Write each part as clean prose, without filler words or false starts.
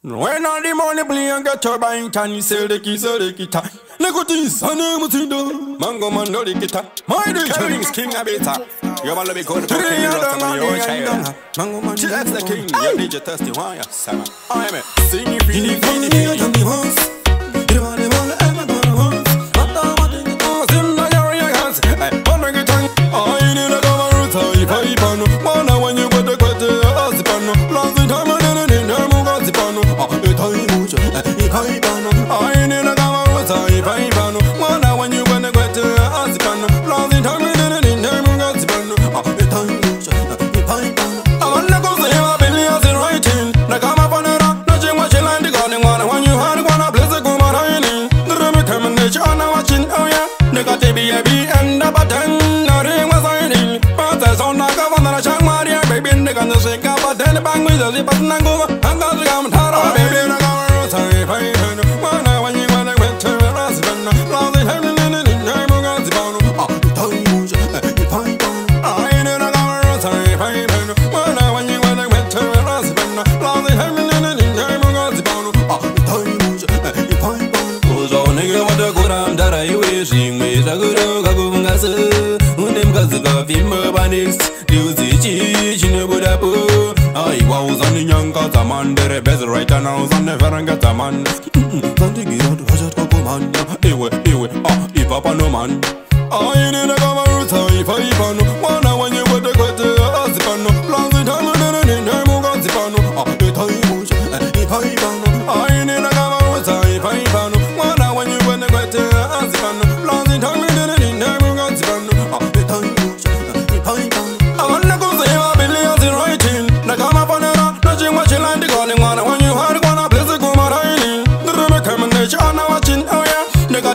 When all the money play and get turbine and you sell the keys or the guitar. Nicotine, son of Mutindo, Mango Mando the guitar. My King's king a beta. You want to be called to your child. Mango Mando, that's the king. You need your thirsty wine, Sama. I'm a singing feeling for the house. You want to ever go to once. What the money goes in my hands. I want to get on. I need a government. If I pan, one when you got the quarter, as the pan, long time. Right now, I was on the Verangata man. Sandy Girard, Hajat Cocoman, Ewe, if up no man. I need a Gamaruta, if I pano, one when you were the quarter, Azipano, long time in Namugazipano, the time, if I pano, I need a Gamaruta, if I pano, one when you were the quarter, Azipano, long time in Namugazipano, the time, if I pano. I want to go say, I believe in writing, the Gamapana, touching what you like to go in one.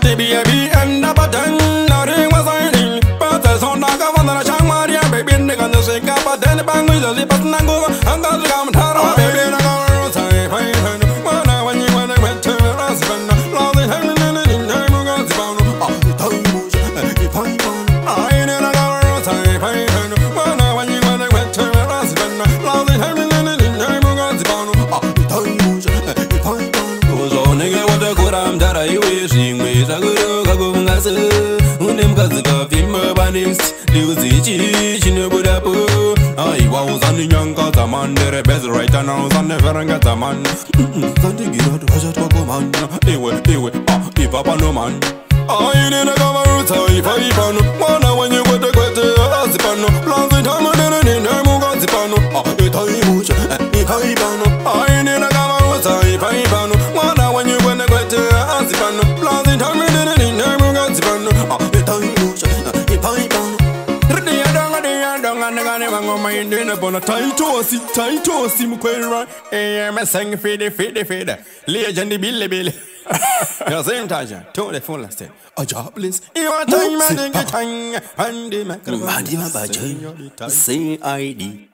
Baby and a button, nothing was ironing. But there's on the governor, Maria, baby, and the gun to shake up, but then the bang with the lip and go, and the government, baby, and a government, I heard when you went to her husband, long the heaven in the Mugazibano, the time, if I found I need a government, I heard when you went to her husband, long the heaven in the Mugazibano, the time, if I found was on nigga what the good I'm that I wish. I was on the young Gataman, the best right now, on the Verangataman. Sandy Girard, Hajat Cocoman, Ewe, if up no man. I need a Gamaruta, if I pan, one when you got the quarter, Azipano, long time in Namugazipano, the time, if I pan, I need a Gamaruta, if I pan, one when you got the quarter, Azipano, long time in Namugazipano, the time, if I pan. Tight tossy, Mukwera, I'm saying fade, legend Billy. You're same time, to the full estate. A jobless, you are time, and the time, and the Macron, say ID.